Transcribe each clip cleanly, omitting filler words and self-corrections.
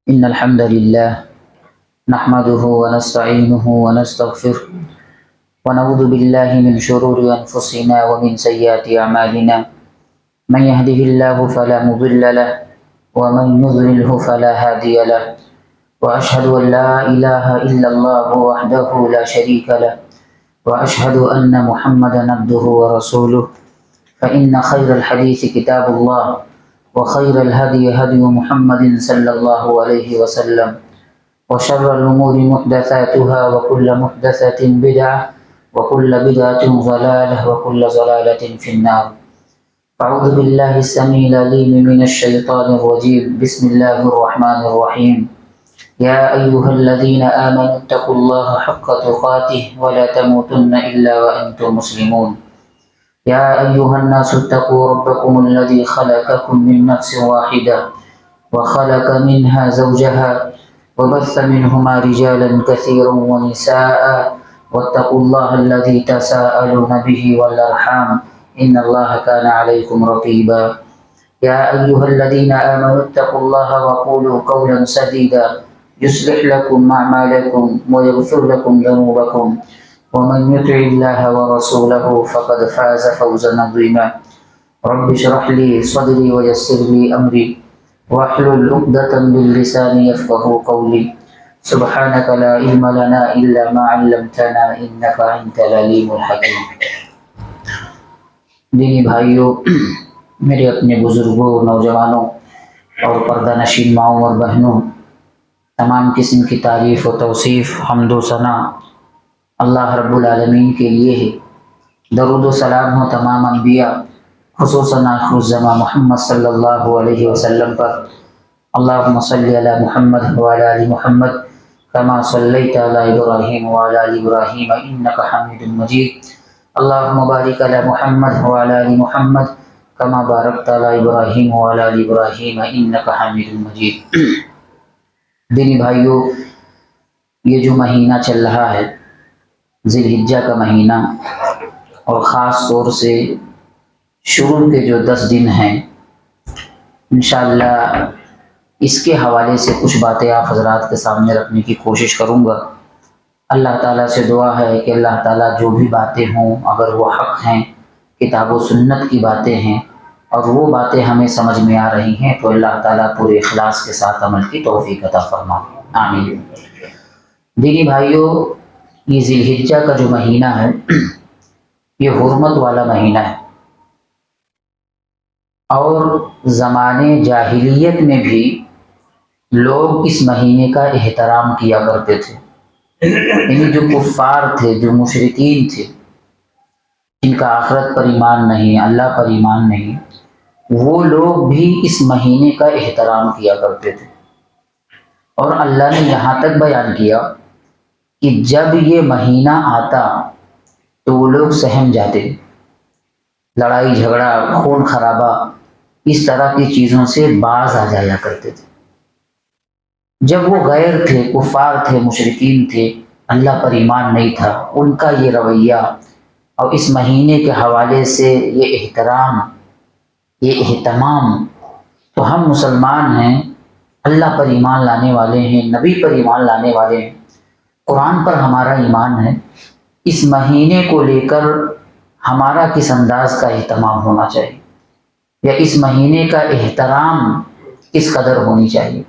إن الحمد لله نحمده ونستعينه ونستغفره ونعوذ بالله من شرور أنفسنا ومن سيئات أعمالنا من يهده الله فلا مضل له ومن يضلله فلا هادي له وأشهد أن لا إله إلا الله وحده لا شريك له وأشهد أن محمدا عبده ورسوله فإن خير الحديث كتاب الله وخير الهدي هدي محمد صلى الله عليه وسلم وشر الأمور محدثاتها وكل محدثة بدعة وكل بدعة ضلالة وكل ضلالة في النار. أعوذ بالله السميع العليم من الشيطان الرجيم. بسم الله الرحمن الرحيم. يا أيها الذين آمنوا اتقوا الله حق تقاته ولا تموتن إلا وأنتم مسلمون. يا أيها الناس اتقوا ربكم الذي خلقكم من نفس واحدة وخلق منها زوجها وبث منهما رجالا كثيرا ونساء واتقوا الله الذي تساءلون به والأرحام إن الله كان عليكم رقيبا. يا أيها الذين آمنوا اتقوا الله وقولوا قولا سديدا يصلح لكم أعمالكم ويغفر لكم ذنوبكم ومن يطع الله ورسوله فقد فاز فوزا عظيما. رب اشرح لي صدري ويسر لي أمري واحلل عقدة من لساني يفقهوا قولي. سبحانك لا علم لنا إلا ما علمتنا إنك أنت العليم الحكيم. دینی بھائیوں، میرے اپنے بزرگوں، نوجوانوں اور پردہ نشین ماؤں اور بہنوں، تمام قسم کی تعریف و توصیف، حمد و ثنا اللہ رب العالمین کے لیے ہے. درود و سلام ہو تمام انبیاء، خصوصاً آخر الزمان محمد صلی اللہ علیہ وسلم پر. اللہم صلی علی محمد وعلی آل محمد کما صلیت علی ابراہیم وعلی آل ابراہیم انک حمید مجید. اللہم بارک علی محمد وعلی آل محمد کما بارکت علی ابراہیم وعلی آل ابراہیم انک حمید مجید. دینی بھائیوں، یہ جو مہینہ چل رہا ہے ذی الحجہ کا مہینہ، اور خاص طور سے شروع کے جو 10 دن ہیں، انشاءاللہ اس کے حوالے سے کچھ باتیں آپ حضرات کے سامنے رکھنے کی کوشش کروں گا. اللہ تعالیٰ سے دعا ہے کہ اللہ تعالیٰ جو بھی باتیں ہوں اگر وہ حق ہیں، کتاب و سنت کی باتیں ہیں، اور وہ باتیں ہمیں سمجھ میں آ رہی ہیں، تو اللہ تعالیٰ پورے اخلاص کے ساتھ عمل کی توفیق عطا فرمائے. آمین. دینی بھائیوں، یہ ذی الحجہ کا جو مہینہ ہے یہ حرمت والا مہینہ ہے، اور زمانے جاہلیت میں بھی لوگ اس مہینے کا احترام کیا کرتے تھے. یعنی جو کفار تھے، جو مشرکین تھے، جن کا آخرت پر ایمان نہیں، اللہ پر ایمان نہیں، وہ لوگ بھی اس مہینے کا احترام کیا کرتے تھے. اور اللہ نے یہاں تک بیان کیا کہ جب یہ مہینہ آتا تو وہ لوگ سہم جاتے، لڑائی جھگڑا، خون خرابہ، اس طرح کی چیزوں سے باز آ جایا کرتے تھے. جب وہ غیر تھے، کفار تھے، مشرکین تھے، اللہ پر ایمان نہیں تھا، ان کا یہ رویہ اور اس مہینے کے حوالے سے یہ احترام، یہ اہتمام. تو ہم مسلمان ہیں، اللہ پر ایمان لانے والے ہیں، نبی پر ایمان لانے والے ہیں، قرآن پر ہمارا ایمان ہے. اس مہینے کو لے کر ہمارا کس انداز کا اہتمام ہونا چاہیے، یا اس مہینے کا احترام کس قدر ہونی چاہیے.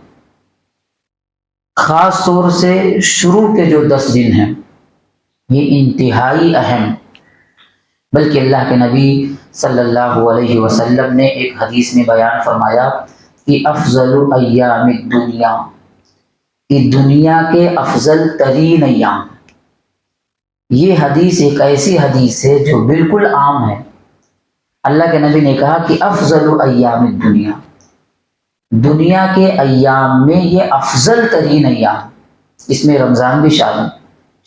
خاص طور سے شروع کے جو 10 دن ہیں یہ انتہائی اہم، بلکہ اللہ کے نبی صلی اللہ علیہ وسلم نے ایک حدیث میں بیان فرمایا کہ افضل ایام الدنیا، کہ دنیا کے افضل ترین ایام. یہ حدیث ایک ایسی حدیث ہے جو بالکل عام ہے. اللہ کے نبی نے کہا کہ افضل ایام الدنیا، دنیا کے ایام میں یہ افضل ترین ایام، اس میں رمضان بھی شامل،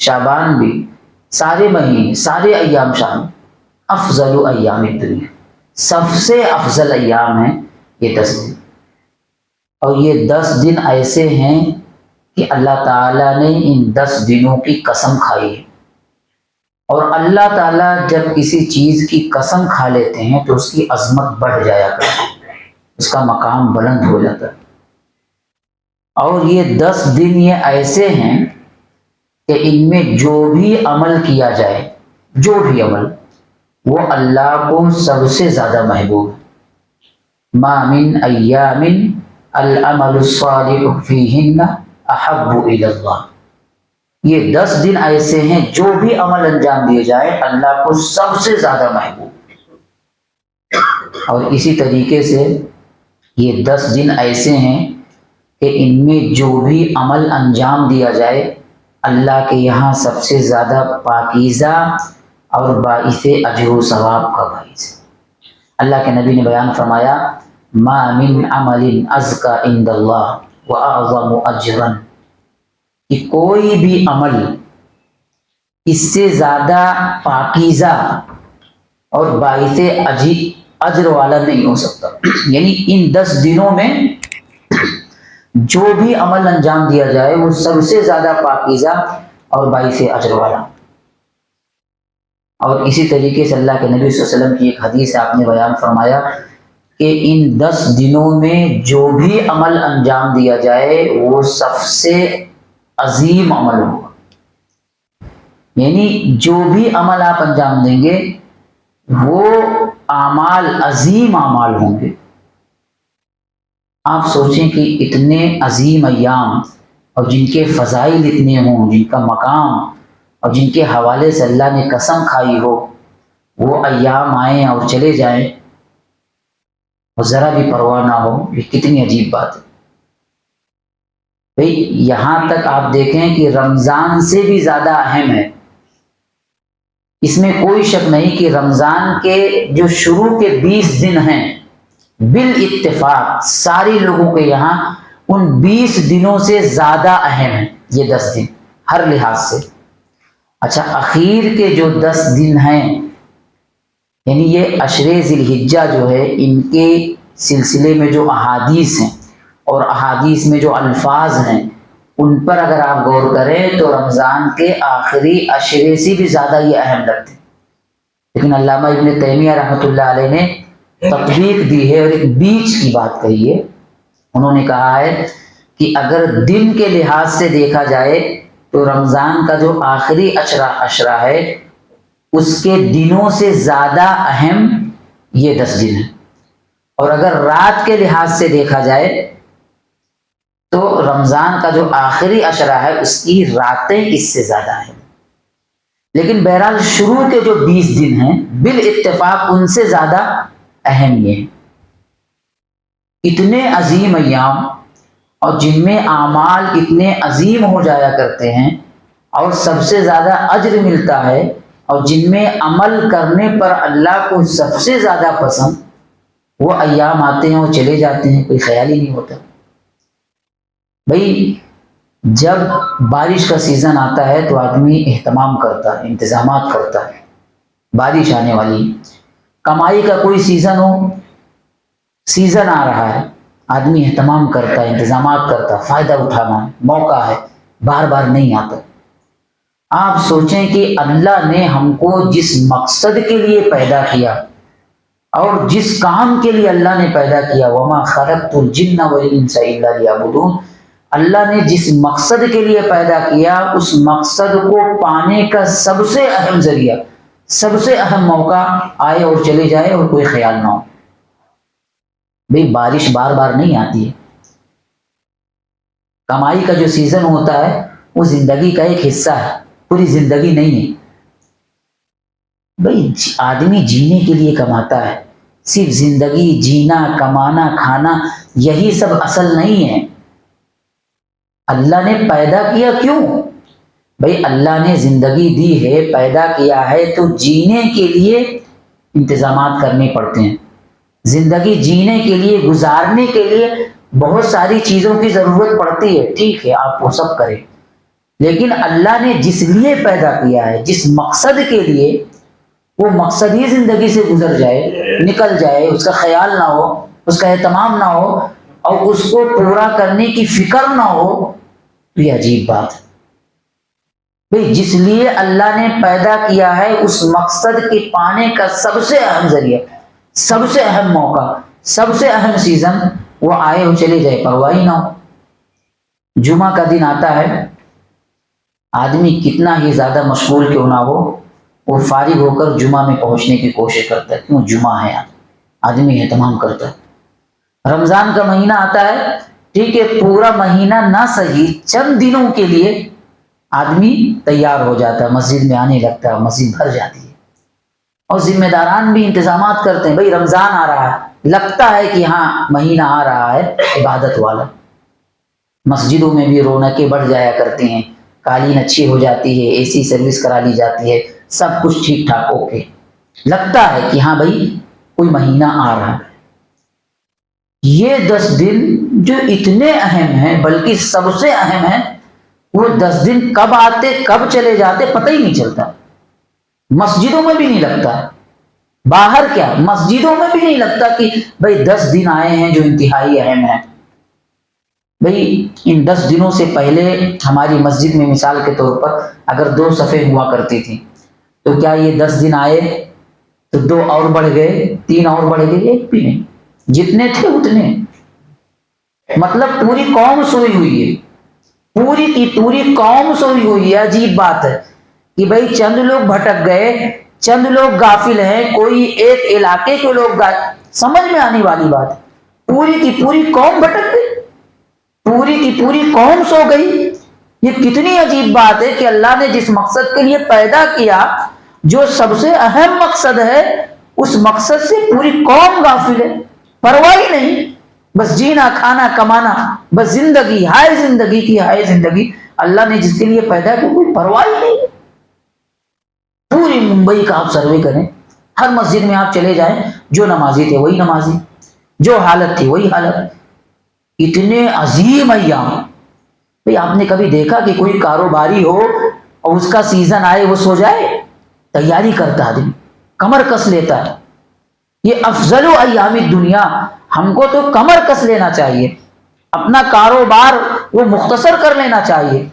شعبان بھی، سارے مہینے، سارے ایام شامل. افضل ایام الدنیا، سب سے افضل ایام ہیں یہ 10 دن. اور یہ 10 دن ایسے ہیں کہ اللہ تعالیٰ نے ان 10 دنوں کی قسم کھائی ہے. اور اللہ تعالیٰ جب کسی چیز کی قسم کھا لیتے ہیں تو اس کی عظمت بڑھ جایا کرتی ہے، اس کا مقام بلند ہو جاتا ہے. اور یہ 10 دن یہ ایسے ہیں کہ ان میں جو بھی عمل کیا جائے، جو بھی عمل، وہ اللہ کو سب سے زیادہ محبوب ہے۔ ما من ایام العمل الصالح فیہن احب الی اللہ۔ یہ 10 دن ایسے ہیں جو بھی عمل انجام دیے جائے اللہ کو سب سے زیادہ محبوب۔ اور اسی طریقے سے یہ 10 دن ایسے ہیں کہ ان میں جو بھی عمل انجام دیا جائے اللہ کے یہاں سب سے زیادہ پاکیزہ اور باعث اجر و ثواب کا باعث ہے۔ اللہ کے نبی نے بیان فرمایا ما من عمل ازکا عند اللہ واعظم اجرا، کہ کوئی بھی عمل اس سے زیادہ پاکیزہ اور باعث اجر والا نہیں ہو سکتا۔ یعنی ان 10 دنوں میں جو بھی عمل انجام دیا جائے وہ سب سے زیادہ پاکیزہ اور باعث اجر والا۔ اور اسی طریقے سے اللہ کے نبی صلی اللہ علیہ وسلم کی ایک حدیث آپ نے بیان فرمایا کہ ان 10 دنوں میں جو بھی عمل انجام دیا جائے وہ سب سے عظیم عمل ہوگا۔ یعنی جو بھی عمل آپ انجام دیں گے وہ اعمال عظیم اعمال ہوں گے۔ آپ سوچیں کہ اتنے عظیم ایام اور جن کے فضائل اتنے ہوں، جن کا مقام اور جن کے حوالے سے اللہ نے قسم کھائی ہو، وہ ایام آئیں اور چلے جائیں اور ذرا بھی پرواہ نہ ہو، یہ کتنی عجیب بات ہے۔ بھئی یہاں تک آپ دیکھیں کہ رمضان سے بھی زیادہ اہم ہے۔ اس میں کوئی شک نہیں کہ رمضان کے جو شروع کے 20 دن ہیں بالاتفاق ساری لوگوں کے یہاں ان 20 دنوں سے زیادہ اہم ہیں یہ 10 دن ہر لحاظ سے۔ اچھا اخیر کے جو 10 دن ہیں یعنی یہ عشرے ذی الحجہ جو ہے، ان کے سلسلے میں جو احادیث ہیں اور احادیث میں جو الفاظ ہیں ان پر اگر آپ غور کریں تو رمضان کے آخری عشرے سے بھی زیادہ یہ اہم لگتے ہیں۔ لیکن علامہ ابن تیمیہ رحمۃ اللہ علیہ نے تطبیق دی ہے اور ایک بیچ کی بات کہی ہے۔ انہوں نے کہا ہے کہ اگر دن کے لحاظ سے دیکھا جائے تو رمضان کا جو آخری عشرہ ہے اس کے دنوں سے زیادہ اہم یہ 10 دن ہیں، اور اگر رات کے لحاظ سے دیکھا جائے تو رمضان کا جو آخری عشرہ ہے اس کی راتیں اس سے زیادہ ہیں۔ لیکن بہرحال شروع کے جو 20 دن ہیں بالاتفاق ان سے زیادہ اہم یہ ہیں۔ اتنے عظیم ایام اور جن میں اعمال اتنے عظیم ہو جایا کرتے ہیں اور سب سے زیادہ اجر ملتا ہے، اور جن میں عمل کرنے پر اللہ کو سب سے زیادہ پسند، وہ ایام آتے ہیں اور چلے جاتے ہیں، کوئی خیال ہی نہیں ہوتا۔ بھئی جب بارش کا سیزن آتا ہے تو آدمی اہتمام کرتا ہے، انتظامات کرتا ہے، بارش آنے والی، کمائی کا کوئی سیزن ہو، سیزن آ رہا ہے، آدمی اہتمام کرتا ہے، انتظامات کرتا ہے، فائدہ اٹھانا ہے، موقع ہے، بار بار نہیں آتا۔ آپ سوچیں کہ اللہ نے ہم کو جس مقصد کے لیے پیدا کیا اور جس کام کے لیے اللہ نے پیدا کیا، وَمَا خَلَقْتُ الْجِنَّ وَالْإِنسَ إِلَّا لِيَعْبُدُونَ، اللہ نے جس مقصد کے لیے پیدا کیا اس مقصد کو پانے کا سب سے اہم ذریعہ، سب سے اہم موقع آئے اور چلے جائے اور کوئی خیال نہ ہو۔ بھئی بارش بار بار نہیں آتی ہے، کمائی کا جو سیزن ہوتا ہے وہ زندگی کا ایک حصہ ہے، پوری زندگی نہیں ہے۔ بھئی آدمی جینے کے لیے کماتا ہے، صرف زندگی جینا، کمانا، کھانا یہی سب اصل نہیں ہے۔ اللہ نے پیدا کیا کیوں؟ بھئی اللہ نے زندگی دی ہے، پیدا کیا ہے تو جینے کے لیے انتظامات کرنے پڑتے ہیں۔ زندگی جینے کے لیے، گزارنے کے لیے بہت ساری چیزوں کی ضرورت پڑتی ہے، ٹھیک ہے آپ وہ سب کریں، لیکن اللہ نے جس لیے پیدا کیا ہے، جس مقصد کے لیے، وہ مقصد ہی زندگی سے گزر جائے، نکل جائے، اس کا خیال نہ ہو، اس کا اہتمام نہ ہو اور اس کو پورا کرنے کی فکر نہ ہو، تو یہ عجیب بات ہے۔ بھئی جس لیے اللہ نے پیدا کیا ہے اس مقصد کے پانے کا سب سے اہم ذریعہ، سب سے اہم موقع، سب سے اہم سیزن وہ آئے اور چلے جائے، پرواہ ہی نہ ہو۔ جمعہ کا دن آتا ہے، آدمی کتنا ہی زیادہ مشغول کیوں نہ ہو، وہ فارغ ہو کر جمعہ میں پہنچنے کی کوشش کرتا ہے، کیوں جمعہ ہے، آدمی اہتمام کرتا ہے۔ رمضان کا مہینہ آتا ہے، ٹھیک ہے، پورا مہینہ نہ صحیح چند دنوں کے لیے آدمی تیار ہو جاتا ہے، مسجد میں آنے لگتا ہے، مسجد بھر جاتی ہے، اور ذمہ داران بھی انتظامات کرتے ہیں، بھئی رمضان آ رہا ہے، لگتا ہے کہ ہاں مہینہ آ رہا ہے عبادت والا، مسجدوں میں بھی رونقیں بڑھ جایا کرتی ہیں، قالین اچھی ہو جاتی ہے، اے سی سروس کرا لی جاتی ہے، سب کچھ ٹھیک ٹھاک اوکے، لگتا ہے کہ ہاں بھائی کوئی مہینہ آ رہا ہے۔ یہ 10 دن جو اتنے اہم ہیں، بلکہ سب سے اہم ہیں، وہ 10 دن کب آتے کب چلے جاتے پتہ ہی نہیں چلتا، مسجدوں میں بھی نہیں لگتا، باہر کیا مسجدوں میں بھی نہیں لگتا کہ بھائی 10 دن آئے ہیں جو انتہائی اہم ہیں۔ بھئی ان 10 دنوں سے پہلے ہماری مسجد میں مثال کے طور پر اگر 2 صفیں ہوا کرتی تھی، تو کیا یہ 10 دن آئے تو 2 اور بڑھ گئے، 3 اور بڑھ گئے؟ ایک بھی نہیں، جتنے تھے اتنے، مطلب پوری قوم سوئی ہوئی ہے، پوری کی پوری قوم سوئی ہوئی ہے۔ عجیب بات ہے کہ بھئی چند لوگ بھٹک گئے، چند لوگ غافل ہیں، کوئی ایک علاقے کے لوگ سمجھ میں آنے والی بات ہے، پوری کی پوری قوم بھٹک گئی، پوری کی پوری قوم سو گئی۔ یہ کتنی عجیب بات ہے کہ اللہ نے جس مقصد کے لیے پیدا کیا، جو سب سے اہم مقصد ہے، اس مقصد سے پوری قوم غافل ہے، پرواہ ہی نہیں، بس جینا کھانا کمانا، بس زندگی ہائے زندگی کی ہائے زندگی، اللہ نے جس کے لیے پیدا کیا کوئی پرواہ ہی نہیں۔ پوری ممبئی کا آپ سروے کریں، ہر مسجد میں آپ چلے جائیں، جو نمازی تھے وہی نمازی، جو حالت تھی وہی حالت، اتنے عظیم ایام۔ بھئی آپ نے کبھی دیکھا کہ کوئی کاروباری ہو اور اس کا سیزن آئے وہ سو جائے؟ تیاری کرتا آدمی، کمر کس لیتا ہے۔ یہ افضل ایام الدنیا، ہم کو تو کمر کس لینا چاہیے، اپنا کاروبار وہ مختصر کر لینا چاہیے،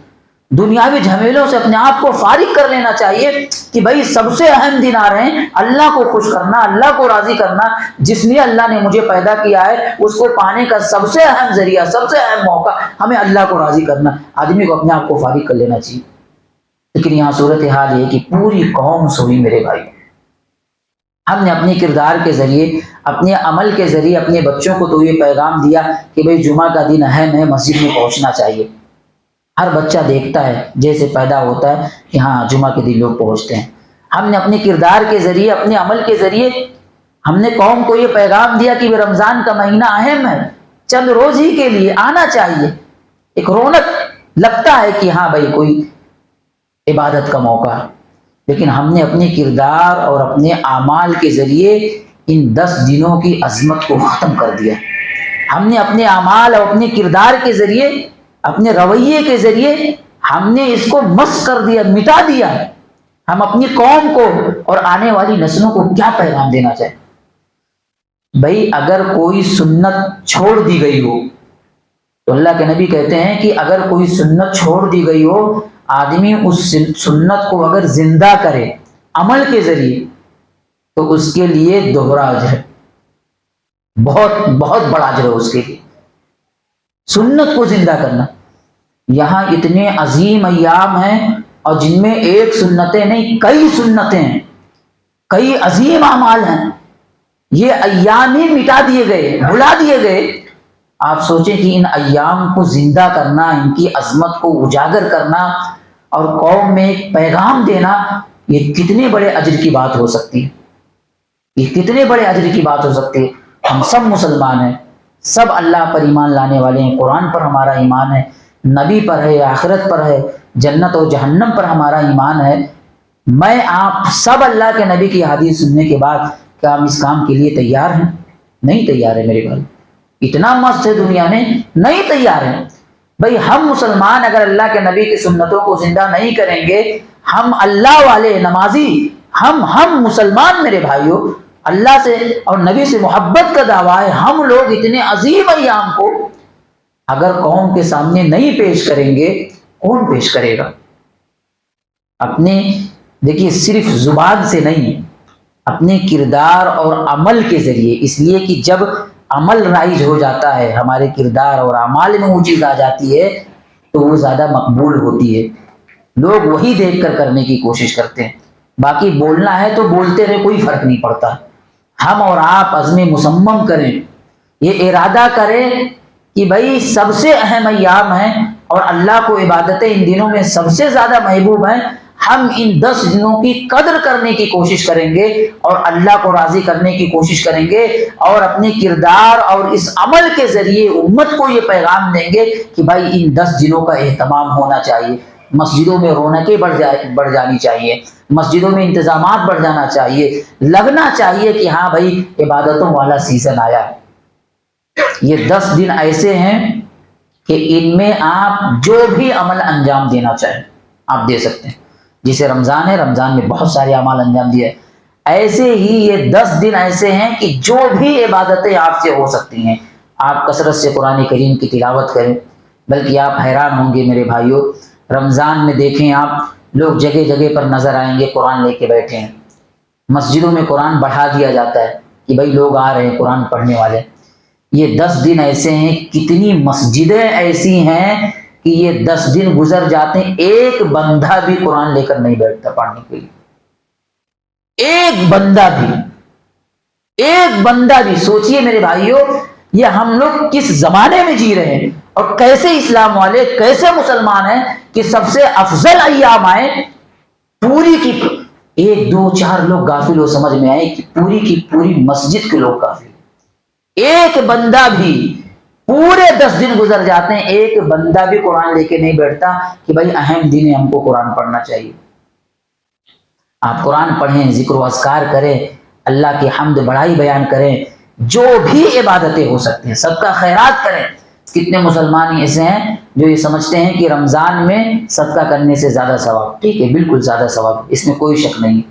دنیاوی جھمیلوں سے اپنے آپ کو فارغ کر لینا چاہیے کہ بھئی سب سے اہم دن آ رہے ہیں، اللہ کو خوش کرنا، اللہ کو راضی کرنا، جس لیے اللہ نے مجھے پیدا کیا ہے اس کو پانے کا سب سے اہم ذریعہ، سب سے اہم موقع ہمیں اللہ کو راضی کرنا، آدمی کو اپنے آپ کو فارغ کر لینا چاہیے۔ لیکن یہاں صورتحال یہ کہ پوری قوم سوئی میرے بھائی۔ ہم نے اپنے کردار کے ذریعے، اپنے عمل کے ذریعے اپنے بچوں کو تو یہ پیغام دیا کہ بھئی جمعہ کا دن اہم ہے، مسجد میں پہنچنا چاہیے۔ ہر بچہ دیکھتا ہے جیسے پیدا ہوتا ہے کہ ہاں جمعہ کے دن لوگ پہنچتے ہیں۔ ہم نے اپنے کردار کے ذریعے، اپنے عمل کے ذریعے ہم نے قوم کو یہ پیغام دیا کہ رمضان کا مہینہ اہم ہے، چند روز ہی کے لیے آنا چاہیے، ایک رونق لگتا ہے کہ ہاں بھائی کوئی عبادت کا موقع ہے۔ لیکن ہم نے اپنے کردار اور اپنے اعمال کے ذریعے ان 10 دنوں کی عظمت کو ختم کر دیا۔ ہم نے اپنے اعمال اور اپنے کردار کے ذریعے، اپنے رویے کے ذریعے ہم نے اس کو مسخ کر دیا، مٹا دیا۔ ہم اپنی قوم کو اور آنے والی نسلوں کو کیا پیغام دینا چاہتے؟ بھئی اگر کوئی سنت چھوڑ دی گئی ہو تو اللہ کے نبی کہتے ہیں کہ اگر کوئی سنت چھوڑ دی گئی ہو، آدمی اس سنت کو اگر زندہ کرے عمل کے ذریعے تو اس کے لیے دوہرا اجر ہے، بہت بہت بڑا اجر ہے اس کے لیے، سنت کو زندہ کرنا۔ یہاں اتنے عظیم ایام ہیں اور جن میں ایک سنتیں نہیں کئی سنتیں ہیں، کئی عظیم اعمال ہیں، یہ ایام ہی مٹا دیے گئے، بھلا دیے گئے۔ آپ سوچیں کہ ان ایام کو زندہ کرنا، ان کی عظمت کو اجاگر کرنا اور قوم میں ایک پیغام دینا، یہ کتنے بڑے اجر کی بات ہو سکتی ہے، یہ کتنے بڑے اجر کی بات ہو سکتی ہے۔ ہم سب مسلمان ہیں، سب اللہ پر ایمان لانے والے ہیں، قرآن پر ہمارا ایمان ہے، نبی پر ہے، آخرت پر ہے، جنت اور جہنم پر ہمارا ایمان ہے۔ میں آپ سب اللہ کے نبی کی حدیث سننے کے بعد کیا ہم اس کام کے لیے تیار ہیں؟ نہیں تیار ہے میرے بھائی، اتنا مست ہے دنیا میں، نہیں تیار ہے۔ بھئی ہم مسلمان اگر اللہ کے نبی کی سنتوں کو زندہ نہیں کریں گے، ہم اللہ والے نمازی، ہم مسلمان میرے بھائیوں، اللہ سے اور نبی سے محبت کا دعویٰ ہے، ہم لوگ اتنے عظیم ایام کو اگر قوم کے سامنے نہیں پیش کریں گے، کون پیش کرے گا؟ اپنے دیکھیے صرف زبان سے نہیں، اپنے کردار اور عمل کے ذریعے، اس لیے کہ جب عمل رائج ہو جاتا ہے، ہمارے کردار اور اعمال میں وہ چیز آ جاتی ہے تو وہ زیادہ مقبول ہوتی ہے. لوگ وہی دیکھ کر کرنے کی کوشش کرتے ہیں. باقی بولنا ہے تو بولتے رہے، کوئی فرق نہیں پڑتا. ہم اور آپ عزم مصمم کریں، یہ ارادہ کریں کہ بھائی سب سے اہم ایام ہیں اور اللہ کو عبادتیں ان دنوں میں سب سے زیادہ محبوب ہیں. ہم ان 10 دنوں کی قدر کرنے کی کوشش کریں گے اور اللہ کو راضی کرنے کی کوشش کریں گے، اور اپنے کردار اور اس عمل کے ذریعے امت کو یہ پیغام دیں گے کہ بھائی ان 10 دنوں کا اہتمام ہونا چاہیے. مسجدوں میں رونقیں بڑھ جانی چاہیے، مسجدوں میں انتظامات بڑھ جانا چاہیے، لگنا چاہیے کہ ہاں بھائی عبادتوں والا سیزن آیا ہے. یہ 10 دن ایسے ہیں کہ ان میں آپ جو بھی عمل انجام دینا چاہیں آپ دے سکتے ہیں. جسے رمضان ہے، رمضان میں بہت سارے اعمال انجام دیے. ایسے ہی یہ 10 دن ایسے ہیں کہ جو بھی عبادتیں آپ سے ہو سکتی ہیں آپ کثرت سے قرآن کریم کی تلاوت کریں. بلکہ آپ حیران ہوں گے میرے بھائیوں، رمضان میں دیکھیں آپ لوگ جگہ جگہ پر نظر آئیں گے قرآن لے کے بیٹھے ہیں. مسجدوں میں قرآن بڑھا دیا جاتا ہے کہ بھائی لوگ آ رہے ہیں قرآن پڑھنے والے. یہ 10 دن ایسے ہیں، کتنی مسجدیں ایسی ہیں کہ یہ 10 دن گزر جاتے ہیں ایک بندہ بھی قرآن لے کر نہیں بیٹھتا پڑھنے کے لیے. ایک بندہ بھی سوچئے میرے بھائیوں، یہ ہم لوگ کس زمانے میں جی رہے ہیں اور کیسے اسلام والے، کیسے مسلمان ہیں کہ سب سے افضل ایام آئے پوری کی 1 2 4 لوگ غافل ہو، سمجھ میں آئے کہ پوری کی پوری مسجد کے لوگ غافل. ایک بندہ بھی، پورے 10 دن گزر جاتے ہیں ایک بندہ بھی قرآن لے کے نہیں بیٹھتا کہ بھائی اہم دن ہے ہم کو قرآن پڑھنا چاہیے. آپ قرآن پڑھیں، ذکر و اذکار کریں، اللہ کی حمد بڑائی بیان کریں، جو بھی عبادتیں ہو سکتے ہیں، صدقہ خیرات کریں. کتنے مسلمان ایسے ہیں جو یہ سمجھتے ہیں کہ رمضان میں صدقہ کرنے سے زیادہ ثواب. ٹھیک ہے، بالکل زیادہ ثواب، اس میں کوئی شک نہیں،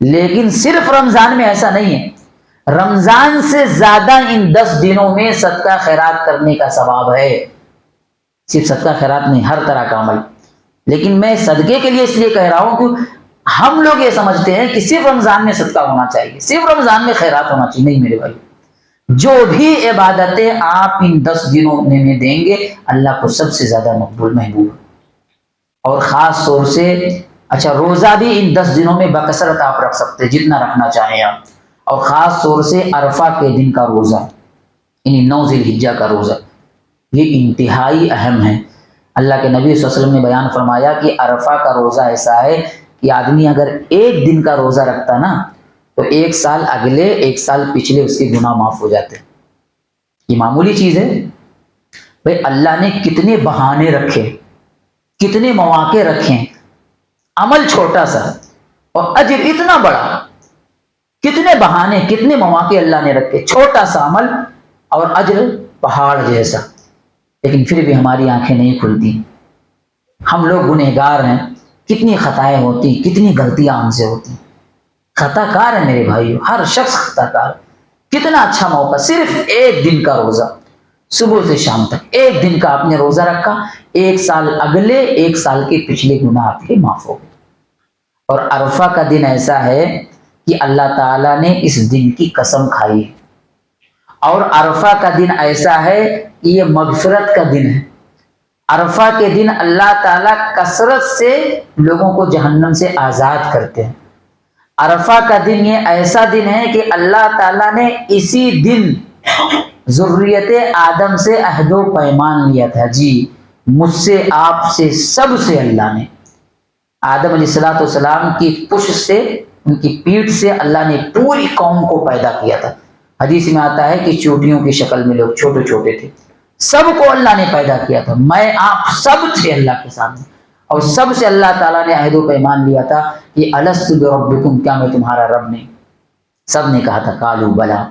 لیکن صرف رمضان میں ایسا نہیں ہے. رمضان سے زیادہ ان 10 دنوں میں صدقہ خیرات کرنے کا ثواب ہے. صرف صدقہ خیرات نہیں، ہر طرح کا عمل. لیکن میں صدقے کے لیے اس لیے کہہ رہا ہوں کہ ہم لوگ یہ سمجھتے ہیں کہ صرف رمضان میں صدقہ ہونا چاہیے، صرف رمضان میں خیرات ہونا چاہیے. نہیں میرے بھائی، جو بھی عبادتیں آپ ان 10 دنوں میں دیں گے اللہ کو سب سے زیادہ مقبول محبوب. اور خاص طور سے اچھا روزہ بھی ان 10 دنوں میں بکثرت آپ رکھ سکتے ہیں جتنا رکھنا چاہیں آپ. اور خاص طور سے عرفہ کے دن کا روزہ، یعنی 9 ذی الحجہ کا روزہ، یہ انتہائی اہم ہے. اللہ کے نبی صلی اللہ علیہ وسلم نے بیان فرمایا کہ عرفہ کا روزہ ایسا ہے کہ آدمی اگر ایک دن کا روزہ رکھتا نا تو 1 سال اگلے 1 سال پچھلے اس کے گناہ معاف ہو جاتے. یہ معمولی چیز ہے بھائی، اللہ نے کتنے بہانے رکھے، کتنے مواقع رکھے، عمل چھوٹا سا اور اجر اتنا بڑا. کتنے بہانے، کتنے مواقع اللہ نے رکھے، چھوٹا سا عمل اور اجر پہاڑ جیسا. لیکن پھر بھی ہماری آنکھیں نہیں کھلتی. ہم لوگ گنہگار ہیں، کتنی خطائیں ہوتی، کتنی غلطیاں ہم سے ہوتی. خطا کار ہے میرے بھائیو، ہر شخص خطا کار. کتنا اچھا موقع، صرف 1 دن کا روزہ، صبح سے شام تک 1 دن کا آپ نے روزہ رکھا، 1 سال اگلے 1 سال کے پچھلے گناہ آپ کے معاف ہو گئے. اور عرفہ کا دن ایسا ہے کہ اللہ تعالیٰ نے اس دن کی قسم کھائی ہے. اور عرفہ کا دن ایسا ہے کہ یہ مغفرت کا دن ہے. عرفہ کے دن اللہ تعالیٰ کثرت سے لوگوں کو جہنم سے آزاد کرتے ہیں. عرفہ کا دن یہ ایسا دن ہے کہ اللہ تعالیٰ نے اسی دن ذریت آدم سے عہد و پیمان لیا تھا. جی مجھ سے، آپ سے، سب سے اللہ نے آدم علیہ السلام کی پشت سے، ان کی پیٹھ سے اللہ نے پوری قوم کو پیدا کیا تھا. حدیث میں آتا ہے کہ چوٹیوں کی شکل میں لوگ چھوٹے چھوٹے تھے، سب کو اللہ نے پیدا کیا تھا. میں آپ سب تھے اللہ کے سامنے، اور سب سے اللہ تعالیٰ نے عہد و پیمان لیا تھا کہ الست بربکم، کیا میں تمہارا رب نہیں؟ سب نے کہا تھا قالوا بلا.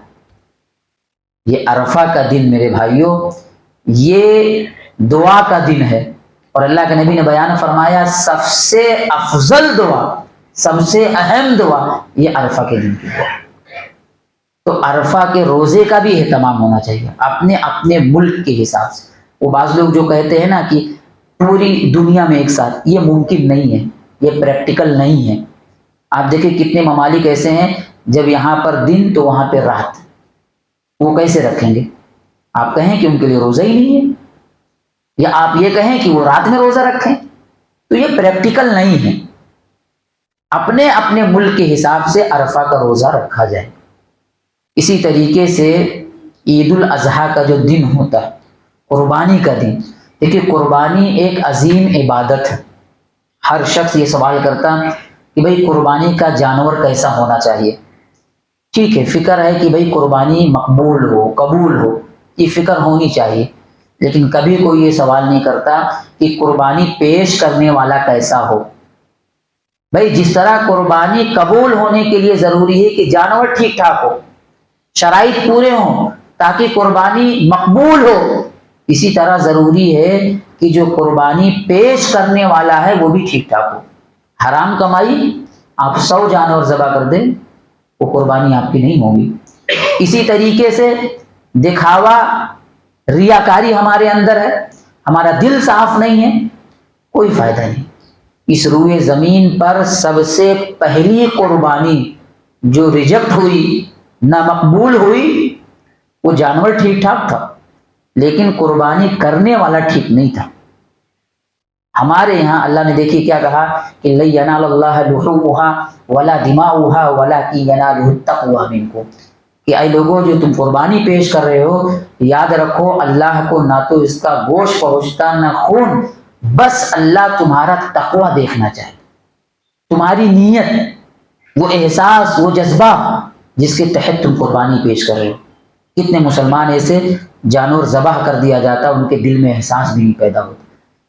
یہ عرفہ کا دن میرے بھائیوں یہ دعا کا دن ہے. اور اللہ کے نبی نے بیان فرمایا سب سے افضل دعا، سب سے اہم دعا یہ عرفہ کے دن کی دعا. تو عرفہ کے روزے کا بھی اہتمام ہونا چاہیے اپنے اپنے ملک کے حساب سے. وہ بعض لوگ جو کہتے ہیں نا کہ پوری دنیا میں ایک ساتھ، یہ ممکن نہیں ہے، یہ پریکٹیکل نہیں ہے. آپ دیکھیں کتنے ممالک ایسے ہیں جب یہاں پر دن تو وہاں پہ رات، وہ کیسے رکھیں گے؟ آپ کہیں کہ ان کے لیے روزہ ہی نہیں ہے. یا آپ یہ کہیں کہ وہ رات میں روزہ رکھیں، تو یہ پریکٹیکل نہیں ہے۔ اپنے اپنے ملک کے حساب سے عرفہ کا روزہ رکھا جائے۔ اسی طریقے سے عید الاضحیٰ کا جو دن ہوتا ہے، قربانی کا دن، دیکھیے قربانی ایک عظیم عبادت ہے۔ ہر شخص یہ سوال کرتا کہ بھئی قربانی کا جانور کیسا ہونا چاہیے۔ ٹھیک ہے، فکر ہے کہ بھئی قربانی مقبول ہو، قبول ہو، یہ فکر ہونی چاہیے، لیکن کبھی کوئی یہ سوال نہیں کرتا کہ قربانی پیش کرنے والا کیسا ہو۔ بھئی جس طرح قربانی قبول ہونے کے لیے ضروری ہے کہ جانور ٹھیک ٹھاک ہو، شرائط پورے ہوں تاکہ قربانی مقبول ہو، اسی طرح ضروری ہے کہ جو قربانی پیش کرنے والا ہے وہ بھی ٹھیک ٹھاک ہو۔ حرام کمائی آپ 100 جانور ذبح کر دیں، وہ قربانی آپ کی نہیں ہوگی۔ اسی طریقے سے دکھاوا، ریاکاری ہمارے اندر ہے، ہمارا دل صاف نہیں ہے، کوئی فائدہ نہیں۔ اس روئے زمین پر سب سے پہلی قربانی جو ریجیکٹ ہوئی، نہ مقبول ہوئی، وہ جانور ٹھیک ٹھاک تھا لیکن قربانی کرنے والا ٹھیک نہیں تھا۔ ہمارے یہاں اللہ نے دیکھیے کیا کہا کہ لن ینال اللہ لحومها ولا دماؤها ولکن ینالہ التقوی منکم، کہ اے لوگوں جو تم قربانی پیش کر رہے ہو، یاد رکھو اللہ کو نہ تو اس کا گوشت پہنچتا نہ خون، بس اللہ تمہارا تقوی دیکھنا چاہے، تمہاری نیت، وہ احساس، وہ جذبہ جس کے تحت تم قربانی پیش کر رہے ہو۔ کتنے مسلمان ایسے جانور ذبح کر دیا جاتا ان کے دل میں احساس بھی نہیں پیدا ہوتا،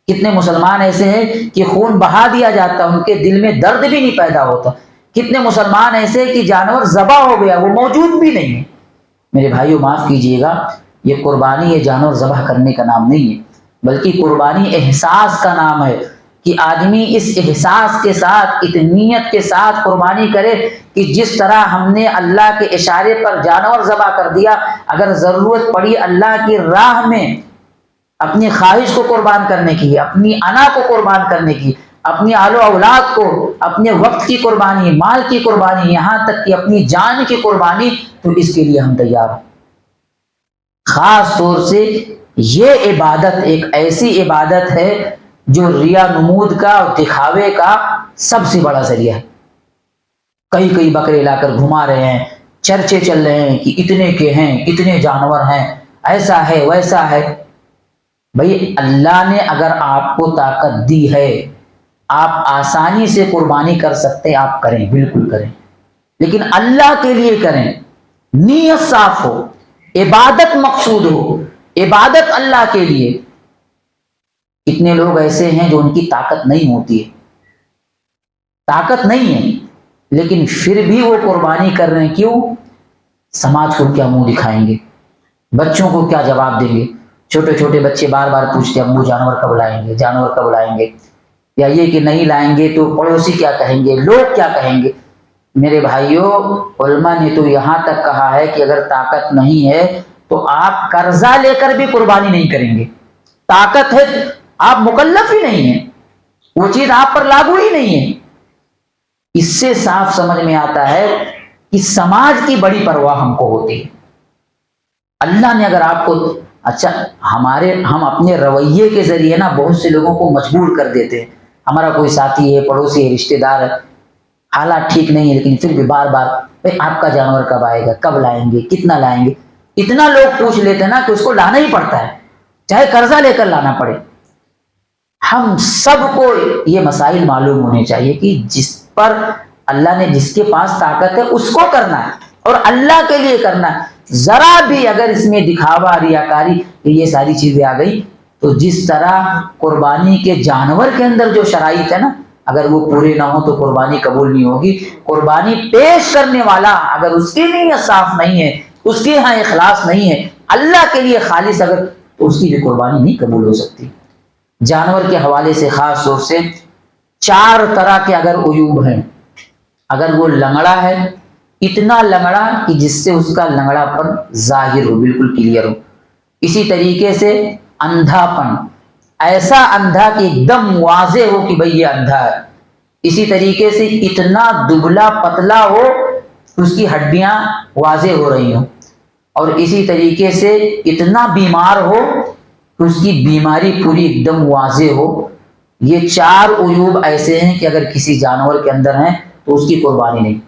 کتنے مسلمان ایسے ہیں کہ خون بہا دیا جاتا ان کے دل میں درد بھی نہیں پیدا ہوتا، کتنے مسلمان ایسے کہ جانور ذبح ہو گیا وہ موجود بھی نہیں ہے۔ میرے بھائیوں معاف کیجئے گا، یہ قربانی یہ جانور ذبح کرنے کا نام نہیں ہے، بلکہ قربانی احساس کا نام ہے، کہ آدمی اس احساس کے ساتھ، اس نیت کے ساتھ قربانی کرے کہ جس طرح ہم نے اللہ کے اشارے پر جانور ذبح کر دیا، اگر ضرورت پڑی اللہ کی راہ میں اپنی خواہش کو قربان کرنے کی، اپنی انا کو قربان کرنے کی، اپنی آل و اولاد کو، اپنے وقت کی قربانی، مال کی قربانی، یہاں تک کہ اپنی جان کی قربانی، تو اس کے لیے ہم تیار ہیں۔ خاص طور سے یہ عبادت ایک ایسی عبادت ہے جو ریا نمود کا اور دکھاوے کا سب سے بڑا ذریعہ ہے۔ کئی بکرے لا کر گھما رہے ہیں، چرچے چل رہے ہیں کہ اتنے کے ہیں، اتنے جانور ہیں، ایسا ہے ویسا ہے۔ بھئی اللہ نے اگر آپ کو طاقت دی ہے، آپ آسانی سے قربانی کر سکتے، آپ کریں، بالکل کریں، لیکن اللہ کے لیے کریں، نیت صاف ہو، عبادت مقصود ہو، عبادت اللہ کے لیے۔ کتنے لوگ ایسے ہیں جو ان کی طاقت نہیں ہوتی ہے، طاقت نہیں ہے لیکن پھر بھی وہ قربانی کر رہے ہیں، کیوں؟ سماج کو کیا منہ دکھائیں گے، بچوں کو کیا جواب دیں گے۔ چھوٹے چھوٹے بچے بار بار پوچھتے ہیں ابو جانور کب لائیں گے، جانور کب لائیں گے، یا یہ کہ نہیں لائیں گے تو پڑوسی کیا کہیں گے، لوگ کیا کہیں گے۔ میرے بھائیوں، علماء نے تو یہاں تک کہا ہے کہ اگر طاقت نہیں ہے تو آپ قرضہ لے کر بھی قربانی نہیں کریں گے۔ طاقت ہے، آپ مکلف ہی نہیں ہیں، وہ چیز آپ پر لاگو ہی نہیں ہے۔ اس سے صاف سمجھ میں آتا ہے کہ سماج کی بڑی پرواہ ہم کو ہوتی ہے۔ اللہ نے اگر آپ کو، اچھا ہم اپنے رویے کے ذریعے نا بہت سے لوگوں کو مجبور کر دیتے ہیں۔ ہمارا کوئی ساتھی ہے، پڑوسی ہے، رشتہ دار ہے، حالات ٹھیک نہیں ہے لیکن پھر بھی بار بار آپ کا جانور کب آئے گا، کب لائیں گے، کتنا لائیں گے، اتنا لوگ پوچھ لیتے ہیں نا کہ اس کو لانا ہی پڑتا ہے، چاہے قرضہ لے کر لانا پڑے۔ ہم سب کو یہ مسائل معلوم ہونے چاہیے کہ جس پر اللہ نے، جس کے پاس طاقت ہے اس کو کرنا ہے اور اللہ کے لیے کرنا ہے۔ ذرا بھی اگر اس میں دکھاوا، ریاکاری، یہ ساری چیزیں آ گئی تو جس طرح قربانی کے جانور کے اندر جو شرائط ہے نا، اگر وہ پورے نہ ہو تو قربانی قبول نہیں ہوگی۔ قربانی پیش کرنے والا اگر اس کی نیت صاف نہیں ہے، اس کے ہاں اخلاص نہیں ہے، اللہ کے لیے خالص اگر، تو اس کی بھی قربانی نہیں قبول ہو سکتی۔ جانور کے حوالے سے خاص طور سے 4 طرح کے اگر عیوب ہیں، اگر وہ لنگڑا ہے، اتنا لنگڑا کہ جس سے اس کا لنگڑا پن ظاہر ہو، بالکل کلیئر ہو۔ اسی طریقے سے اندھا پن، ایسا اندھا کہ ایک دم واضح ہو کہ بھئی یہ اندھا ہے۔ اسی طریقے سے اتنا دبلا پتلا ہو اس کی ہڈیاں واضح ہو رہی ہوں، اور اسی طریقے سے اتنا بیمار ہو کہ اس کی بیماری پوری ایک دم واضح ہو. یہ 4 عیوب ایسے ہیں کہ اگر کسی جانور کے اندر ہیں تو اس کی قربانی نہیں.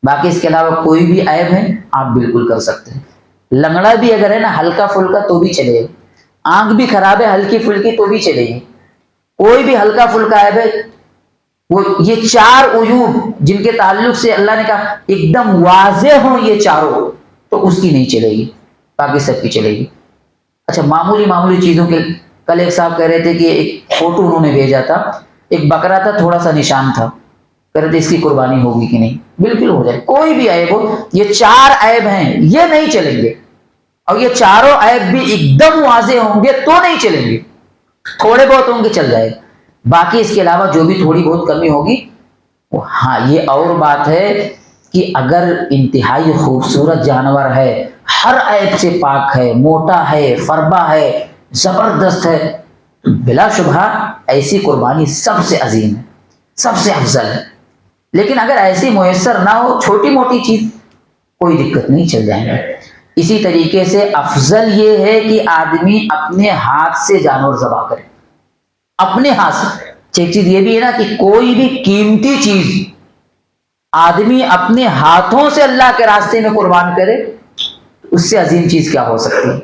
باقی اس کے علاوہ کوئی بھی عیب ہے آپ بالکل کر سکتے ہیں. لنگڑا بھی اگر ہے نا ہلکا پھلکا تو بھی چلے گا. آنکھ بھی خراب ہے ہلکی پھلکی تو بھی چلے گی. کوئی بھی ہلکا پھلکا عیب ہے وہ یہ 4 عیوب جن کے تعلق سے اللہ نے کہا ایک دم واضح ہوں یہ چاروں تو اس کی نہیں چلے گی. باقی سب کی چلے گی. اچھا معمولی چیزوں کے کل ایک صاحب کہہ رہے تھے کہ ایک فوٹو انہوں نے بھیجا تھا. ایک بکرا تھا تھوڑا سا نشان تھا. کہہ رہے تھے اس کی قربانی ہوگی کہ نہیں. بالکل ہو جائے. کوئی بھی عیب ہو یہ 4 عیب ہیں یہ نہیں چلیں گے. اور یہ چاروں عیب بھی ایک دم واضح ہوں گے تو نہیں چلیں گے. تھوڑے بہت ہوں گے چل جائے گا. باقی اس کے علاوہ جو بھی تھوڑی بہت کمی ہوگی ہاں یہ اور بات ہے کہ اگر انتہائی خوبصورت جانور ہے ہر عیب سے پاک ہے موٹا ہے فربا ہے زبردست ہے تو بلا شبہ ایسی قربانی سب سے عظیم ہے سب سے افضل ہے. لیکن اگر ایسی میسر نہ ہو چھوٹی موٹی چیز کوئی دقت نہیں چل جائیں گے. اسی طریقے سے افضل یہ ہے کہ آدمی اپنے ہاتھ سے جانور ذبح کرے. اپنے ہاتھ سے. ایک چیز یہ بھی ہے نا کہ کوئی بھی قیمتی چیز آدمی اپنے ہاتھوں سے اللہ کے راستے میں قربان کرے اس سے عظیم چیز کیا ہو سکتی ہے.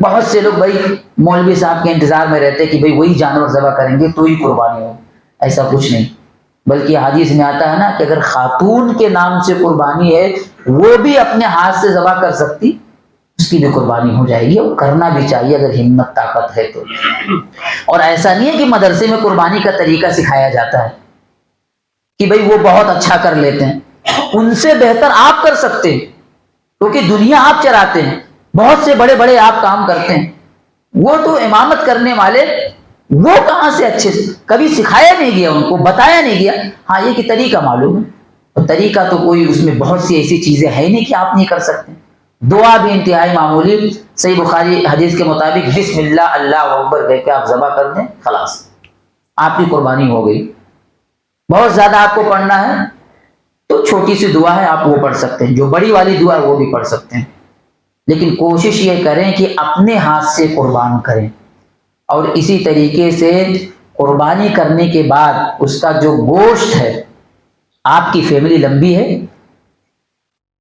بہت سے لوگ بھائی مولوی صاحب کے انتظار میں رہتے کہ بھائی وہی جانور ذبح کریں گے تو ہی قربانی ہو. ایسا کچھ نہیں. بلکہ حدیث میں آتا ہے نا کہ اگر خاتون کے نام سے قربانی ہے وہ بھی اپنے ہاتھ سے ذبح کر سکتی اس کی بھی قربانی ہو جائے گی. اور کرنا بھی چاہیے اگر ہمت طاقت ہے تو. اور ایسا نہیں ہے کہ مدرسے میں قربانی کا طریقہ سکھایا جاتا ہے کہ بھئی وہ بہت اچھا کر لیتے ہیں. ان سے بہتر آپ کر سکتے ہیں کیونکہ دنیا آپ چراتے ہیں. بہت سے بڑے بڑے آپ کام کرتے ہیں. وہ تو امامت کرنے والے وہ کہاں سے اچھے سے کبھی سکھایا نہیں گیا ان کو بتایا نہیں گیا. ہاں یہ کہ طریقہ معلوم ہے. اور طریقہ تو کوئی اس میں بہت سی ایسی چیزیں ہیں نہیں کہ آپ نہیں کر سکتے. دعا بھی انتہائی معمولی. صحیح بخاری حدیث کے مطابق بسم اللہ اللہ اکبر کہہ کے آپ ذبح کر دیں خلاص آپ کی قربانی ہو گئی. بہت زیادہ آپ کو پڑھنا ہے تو چھوٹی سی دعا ہے آپ وہ پڑھ سکتے ہیں. جو بڑی والی دعا ہے وہ بھی پڑھ سکتے ہیں. لیکن کوشش یہ کریں کہ اپنے ہاتھ سے قربان کریں. اور اسی طریقے سے قربانی کرنے کے بعد اس کا جو گوشت ہے آپ کی فیملی لمبی ہے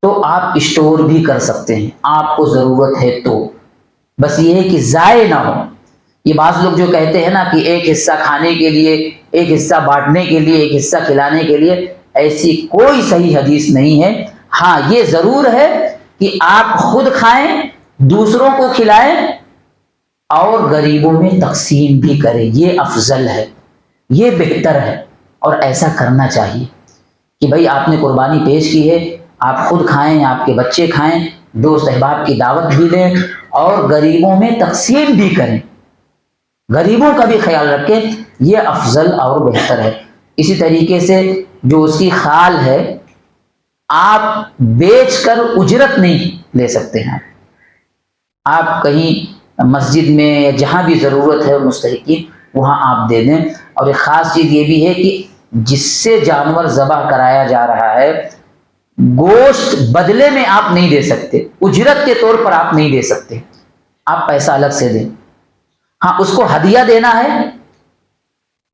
تو آپ اسٹور بھی کر سکتے ہیں آپ کو ضرورت ہے تو. بس یہ ہے کہ ضائع نہ ہو. یہ بعض لوگ جو کہتے ہیں نا کہ ایک حصہ کھانے کے لیے ایک حصہ بانٹنے کے لیے ایک حصہ کھلانے کے لیے ایسی کوئی صحیح حدیث نہیں ہے. ہاں یہ ضرور ہے کہ آپ خود کھائیں دوسروں کو کھلائیں اور غریبوں میں تقسیم بھی کریں. یہ افضل ہے یہ بہتر ہے اور ایسا کرنا چاہیے کہ بھائی آپ نے قربانی پیش کی ہے آپ خود کھائیں آپ کے بچے کھائیں دوست احباب کی دعوت بھی دیں اور غریبوں میں تقسیم بھی کریں. غریبوں کا بھی خیال رکھیں. یہ افضل اور بہتر ہے. اسی طریقے سے جو اس کی خال ہے آپ بیچ کر اجرت نہیں لے سکتے ہیں. آپ کہیں مسجد میں یا جہاں بھی ضرورت ہے مستحقین وہاں آپ دے دیں. اور ایک خاص چیز یہ بھی ہے کہ جس سے جانور ذبح کرایا جا رہا ہے گوشت بدلے میں آپ نہیں دے سکتے. اجرت کے طور پر آپ نہیں دے سکتے. آپ پیسہ الگ سے دیں. ہاں اس کو ہدیہ دینا ہے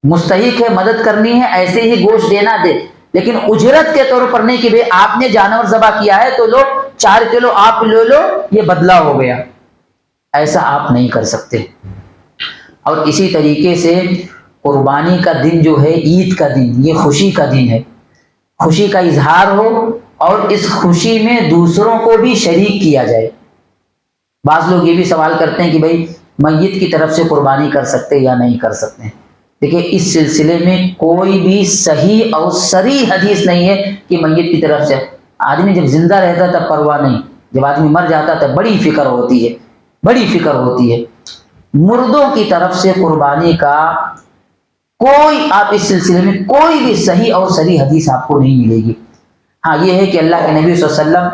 مستحق ہے مدد کرنی ہے ایسے ہی گوشت دینا دے لیکن اجرت کے طور پر نہیں کہ بھئی آپ نے جانور ذبح کیا ہے تو لو 4 کلو آپ لے لو یہ بدلہ ہو گیا. ایسا آپ نہیں کر سکتے. اور اسی طریقے سے قربانی کا دن جو ہے عید کا دن یہ خوشی کا دن ہے. خوشی کا اظہار ہو اور اس خوشی میں دوسروں کو بھی شریک کیا جائے. بعض لوگ یہ بھی سوال کرتے ہیں کہ بھئی میت کی طرف سے قربانی کر سکتے یا نہیں کر سکتے. دیکھیں اس سلسلے میں کوئی بھی صحیح اور صریح حدیث نہیں ہے کہ میت کی طرف سے. آدمی جب زندہ رہتا تب پرواہ نہیں جب آدمی مر جاتا تب بڑی فکر ہوتی ہے بڑی فکر ہوتی ہے. مردوں کی طرف سے قربانی کا کوئی آپ اس سلسلے میں کوئی بھی صحیح اور صریح حدیث آپ کو نہیں ملے گی. ہاں یہ ہے کہ اللہ کے نبی صلی اللہ علیہ وسلم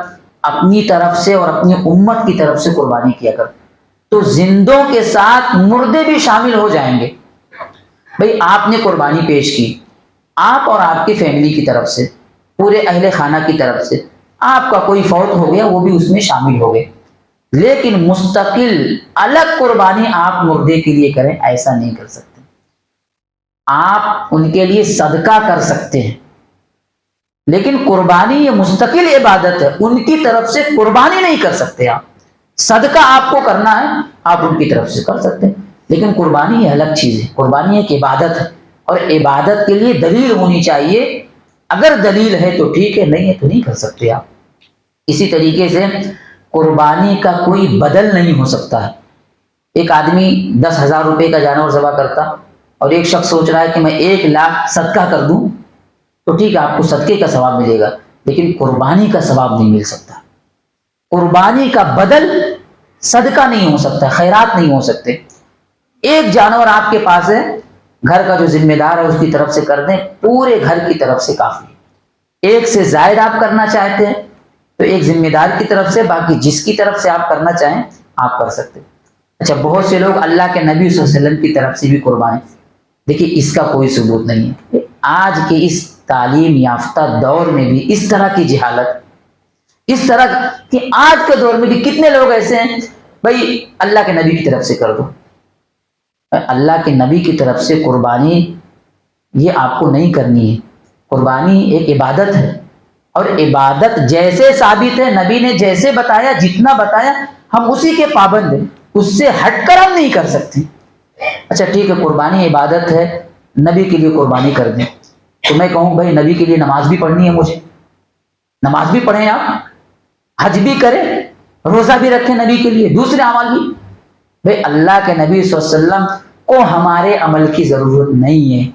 اپنی طرف سے اور اپنی امت کی طرف سے قربانی کیا کر تو زندوں کے ساتھ مردے بھی شامل ہو جائیں گے. بھئی آپ نے قربانی پیش کی آپ اور آپ کی فیملی کی طرف سے پورے اہل خانہ کی طرف سے آپ کا کوئی فوت ہو گیا وہ بھی اس میں شامل ہو گئے. لیکن مستقل الگ قربانی آپ مردے کے لیے کریں ایسا نہیں کر سکتے. آپ ان کے لیے صدقہ کر سکتے ہیں، لیکن قربانی یہ مستقل عبادت ہے، ان کی طرف سے قربانی نہیں کر سکتے. آپ صدقہ آپ کو کرنا ہے، آپ ان کی طرف سے کر سکتے ہیں، لیکن قربانی یہ الگ چیز ہے. قربانی ایک عبادت ہے، اور عبادت کے لیے دلیل ہونی چاہیے. اگر دلیل ہے تو ٹھیک ہے، نہیں ہے تو نہیں کر سکتے آپ. اسی طریقے سے قربانی کا کوئی بدل نہیں ہو سکتا ہے. ایک آدمی 10,000 روپے کا جانور ذبح کرتا، اور ایک شخص سوچ رہا ہے کہ میں 1,00,000 صدقہ کر دوں، تو ٹھیک ہے آپ کو صدقے کا ثواب ملے گا، لیکن قربانی کا ثواب نہیں مل سکتا. قربانی کا بدل صدقہ نہیں ہو سکتا، خیرات نہیں ہو سکتے. ایک جانور آپ کے پاس ہے، گھر کا جو ذمہ دار ہے اس کی طرف سے کر دیں، پورے گھر کی طرف سے کافی. ایک سے زائد آپ کرنا چاہتے ہیں تو ایک ذمہ دار کی طرف سے، باقی جس کی طرف سے آپ کرنا چاہیں آپ کر سکتے. اچھا، بہت سے لوگ اللہ کے نبی صلی اللہ علیہ وسلم کی طرف سے بھی قربانی، دیکھیے اس کا کوئی ثبوت نہیں ہے. آج کے اس تعلیم یافتہ دور میں بھی اس طرح کی جہالت، اس طرح کہ آج کے دور میں بھی کتنے لوگ ایسے ہیں، بھائی اللہ کے نبی کی طرف سے کر دو. اللہ کے نبی کی طرف سے قربانی یہ آپ کو نہیں کرنی ہے. قربانی ایک عبادت ہے، اور عبادت جیسے ثابت ہے، نبی نے جیسے بتایا، جتنا بتایا ہم اسی کے پابند ہیں، اس سے ہٹ کر ہم نہیں کر سکتے. اچھا ٹھیک ہے، قربانی عبادت ہے، نبی کے لیے قربانی کر دیں، تو میں کہوں بھائی نبی کے لیے نماز بھی پڑھنی ہے، مجھے نماز بھی پڑھیں، آپ حج بھی کریں، روزہ بھی رکھیں نبی کے لیے، دوسرے اعمال بھی. بھائی اللہ کے نبی صلی اللہ علیہ وسلم کو ہمارے عمل کی ضرورت نہیں ہے.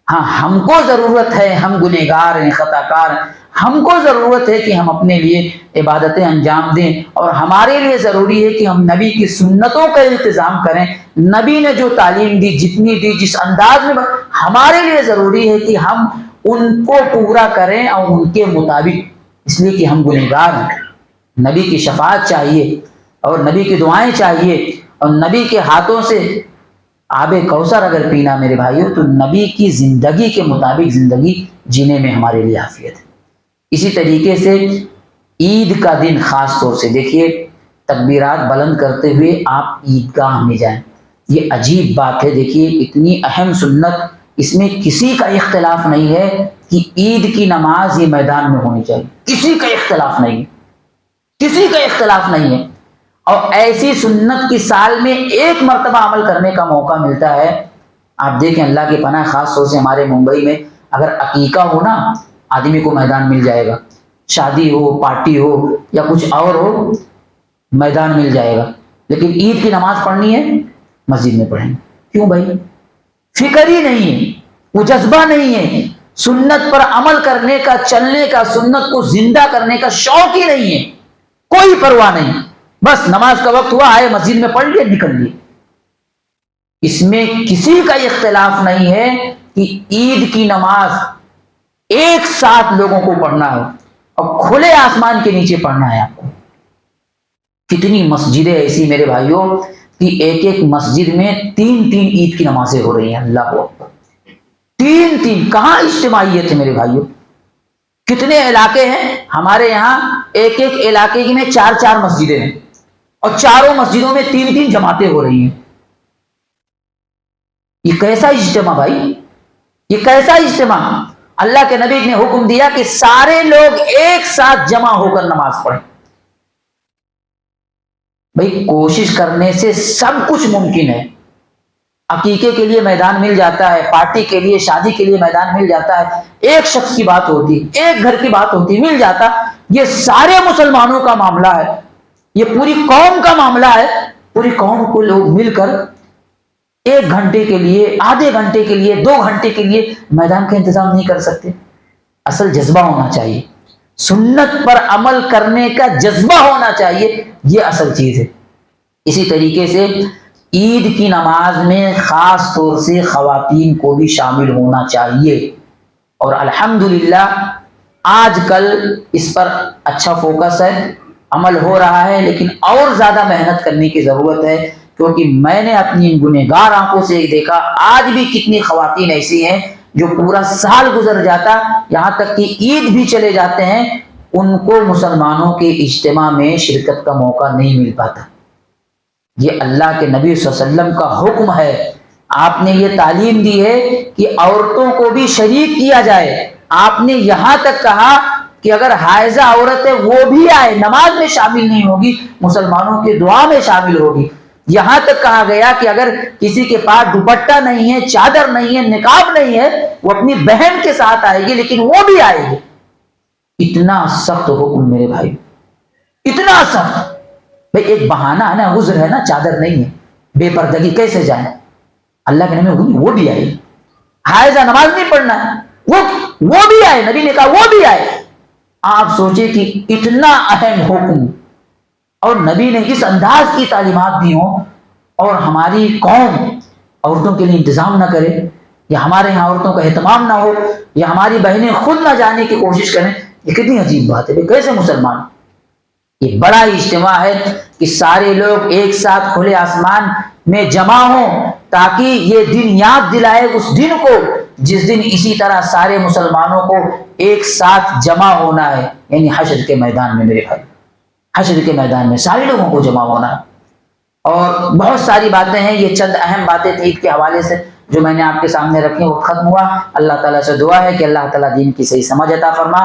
ہاں ہم کو ضرورت ہے، ہم گنہگار ہیں، خطا کار ہیں، ہم کو ضرورت ہے کہ ہم اپنے لیے عبادتیں انجام دیں، اور ہمارے لیے ضروری ہے کہ ہم نبی کی سنتوں کا التزام کریں. نبی نے جو تعلیم دی، جتنی دی، جس انداز میں، ہمارے لیے ضروری ہے کہ ہم ان کو پورا کریں اور ان کے مطابق، اس لیے کہ ہم گنہگار ہیں. نبی کی شفاعت چاہیے، اور نبی کی دعائیں چاہیے، اور نبی کے ہاتھوں سے آب کوثر اگر پینا میرے بھائیوں، تو نبی کی زندگی کے مطابق زندگی جینے میں ہمارے لیے عافیت ہے. اسی طریقے سے عید کا دن خاص طور سے دیکھیے، تکبیرات بلند کرتے ہوئے آپ عیدگاہ میں جائیں. یہ عجیب بات ہے، دیکھیے اتنی اہم سنت، اس میں کسی کا اختلاف نہیں ہے کہ عید کی نماز یہ میدان میں ہونی چاہیے. کسی کا اختلاف نہیں ہے، کسی کا اختلاف نہیں ہے. اور ایسی سنت کی سال میں ایک مرتبہ عمل کرنے کا موقع ملتا ہے. آپ دیکھیں اللہ کی پناہ، خاص طور سے ہمارے ممبئی میں اگر عقیقہ ہو نا، آدمی کو میدان مل جائے گا. شادی ہو، پارٹی ہو، یا کچھ اور ہو، میدان مل جائے گا. لیکن عید کی نماز پڑھنی ہے مسجد میں پڑھیں. کیوں بھائی؟ فکر ہی نہیں ہے، وہ جذبہ نہیں ہے، سنت پر عمل کرنے کا، چلنے کا، سنت کو زندہ کرنے کا شوق ہی نہیں ہے، کوئی پرواہ نہیں. بس نماز کا وقت ہوا، آئے مسجد میں پڑھ لیے، نکل لیے. اس میں کسی کا اختلاف نہیں ہے کہ عید کی نماز ایک ساتھ لوگوں کو پڑھنا ہے، اور کھلے آسمان کے نیچے پڑھنا ہے آپ کو. کتنی مسجدیں ایسی میرے بھائیوں کہ ایک ایک مسجد میں 3 عید کی نمازیں ہو رہی ہیں. اللہ کو 3 کہاں اجتماعیت ہے میرے بھائیوں؟ کتنے علاقے ہیں ہمارے یہاں، ایک ایک علاقے کی میں 4 مسجدیں ہیں، اور چاروں مسجدوں میں 3 جماعتیں ہو رہی ہیں. یہ کیسا اجتماع بھائی؟ یہ کیسا اجتماع؟ اللہ کے نبی نے حکم دیا کہ سارے لوگ ایک ساتھ جمع ہو کر نماز پڑھیں. بھائی کوشش کرنے سے سب کچھ ممکن ہے. عقیقے کے لیے میدان مل جاتا ہے، پارٹی کے لیے، شادی کے لیے میدان مل جاتا ہے، ایک شخص کی بات ہوتی، ایک گھر کی بات ہوتی، مل جاتا. یہ سارے مسلمانوں کا معاملہ ہے، یہ پوری قوم کا معاملہ ہے. پوری قوم کو لوگ مل کر 1 گھنٹے کے لیے، آدھے گھنٹے کے لیے، 2 گھنٹے کے لیے میدان کا انتظام نہیں کر سکتے. اصل جذبہ ہونا چاہیے، سنت پر عمل کرنے کا جذبہ ہونا چاہیے، یہ اصل چیز ہے. اسی طریقے سے عید کی نماز میں خاص طور سے خواتین کو بھی شامل ہونا چاہیے. اور الحمدللہ آج کل اس پر اچھا فوکس ہے، عمل ہو رہا ہے، لیکن اور زیادہ محنت کرنے کی ضرورت ہے. کیونکہ میں نے اپنی گنہگار آنکھوں سے دیکھا، آج بھی کتنی خواتین ایسی ہیں جو پورا سال گزر جاتا، یہاں تک کہ عید بھی چلے جاتے ہیں، ان کو مسلمانوں کے اجتماع میں شرکت کا موقع نہیں مل پاتا. یہ اللہ کے نبی صلی اللہ علیہ وسلم کا حکم ہے. آپ نے یہ تعلیم دی ہے کہ عورتوں کو بھی شریک کیا جائے. آپ نے یہاں تک کہا کہ اگر حائضہ عورت ہے وہ بھی آئے، نماز میں شامل نہیں ہوگی، مسلمانوں کی دعا میں شامل ہوگی. یہاں تک کہا گیا کہ اگر کسی کے پاس دوپٹہ نہیں ہے، چادر نہیں ہے، نقاب نہیں ہے، وہ اپنی بہن کے ساتھ آئے گی لیکن وہ بھی آئے گی. اتنا سخت حکم میرے بھائی، اتنا سخت. بھئی ایک بہانہ ہے نا، عذر ہے نا، چادر نہیں ہے، بے پردگی کیسے جائیں؟ اللہ کے نبی وہ بھی آئے. حائضہ نماز نہیں پڑھنا ہے، وہ بھی آئے، نبی نے کہا وہ بھی آئے. آپ سوچیں کہ اتنا اہم حکم اور نبی نے اس انداز کی تعلیمات دی ہوں اور ہماری قوم عورتوں کے لیے انتظام نہ کرے، یا ہمارے یہاں عورتوں کا اہتمام نہ ہو، یا ہماری بہنیں خود نہ جانے کی کوشش کریں. یہ کتنی عجیب بات ہے. کیسے مسلمان؟ یہ بڑا اجتماع ہے کہ سارے لوگ ایک ساتھ کھلے آسمان میں جمع ہوں تاکہ یہ دن یاد دلائے اس دن کو جس دن اسی طرح سارے مسلمانوں کو ایک ساتھ جمع ہونا ہے، یعنی حشر کے میدان میں. میرے بھائی، حشر کے میدان میں سارے لوگوں کو جمع ہونا ہے. اور بہت ساری باتیں ہیں، یہ چند اہم باتیں تھیں عید کے حوالے سے جو میں نے آپ کے سامنے رکھی، وہ ختم ہوا. اللہ تعالیٰ سے دعا ہے کہ اللہ تعالیٰ دین کی صحیح سمجھ عطا فرما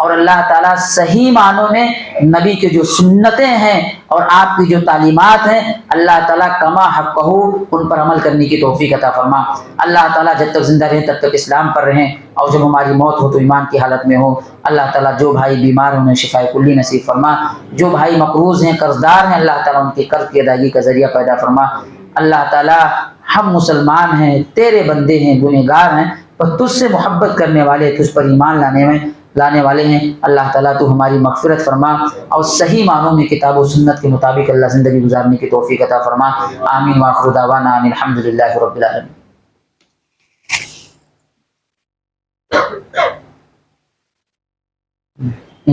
اور اللہ تعالیٰ صحیح معنوں میں نبی کے جو سنتیں ہیں اور آپ کی جو تعلیمات ہیں، اللہ تعالیٰ کما حقہ ان پر عمل کرنے کی توفیق عطا فرما. اللہ تعالیٰ جب تک زندہ رہیں تب تک اسلام پر رہیں اور جب ہماری موت ہو تو ایمان کی حالت میں ہو. اللہ تعالیٰ جو بھائی بیمار ہیں انہیں شفاء کلی نصیب فرما، جو بھائی مقروض ہیں، قرضدار ہیں، اللہ تعالیٰ ان کے قرض کی ادائیگی کا ذریعہ پیدا فرما. اللہ تعالیٰ ہم مسلمان ہیں، تیرے بندے ہیں، گنہگار ہیں، پر تجھ سے محبت کرنے والے، تجھ پر ایمان لانے والے ہیں. اللہ تعالیٰ تو ہماری مغفرت فرما اور صحیح معنوں میں کتاب و سنت کے مطابق اللہ زندگی گزارنے کی توفیق عطا فرما. آمین وآخر دعوانا ان الحمدللہ رب العالمین.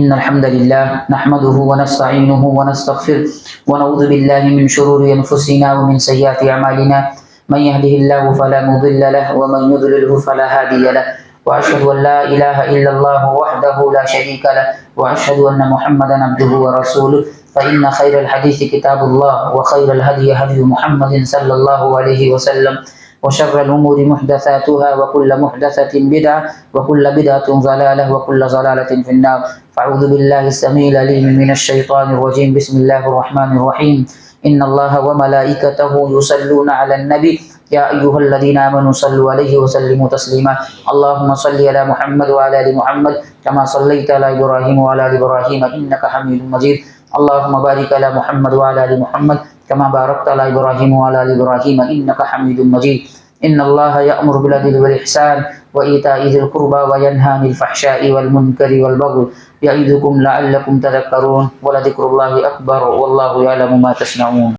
إن الحمد لله نحمده ونستعينه ونستغفره ونعوذ بالله من شرور أنفسنا ومن سيئات أعمالنا من يهده الله فلا مضل له ومن يضلله فلا هادي له وأشهد أن لا إله إلا الله وحده لا شريك له وأشهد أن محمدا عبده ورسوله. فإن خير الحديث كتاب الله وخير الهدي هدي محمد صلى الله عليه وسلم وشر الأمور محدثاتها وكل محدثة بدعة وكل بدعة ضلالة وكل ضلالة في النار. فأعوذ بالله السميع العليم من الشيطان الرجيم. بسم الله الرحمن الرحيم. إن الله وملائكته يصلون على النبي يا أيها الذين آمنوا صلوا عليه وسلموا تسليما. اللهم صل على محمد وعلى آل محمد كما صليت على إبراهيم وعلى آل إبراهيم إنك حميد مجيد. اللهم بارك على محمد وعلى آل محمد كما باركت على إبراهيم وعلى آل إبراهيم إنك حميد مجيد. إن الله يأمر بالعدل والإحسان وإيتاء ذي القربى وينهى عن الفحشاء والمنكر والبغي يعظكم لعلكم تذكرون ولذكر الله أكبر والله يعلم ما تصنعون.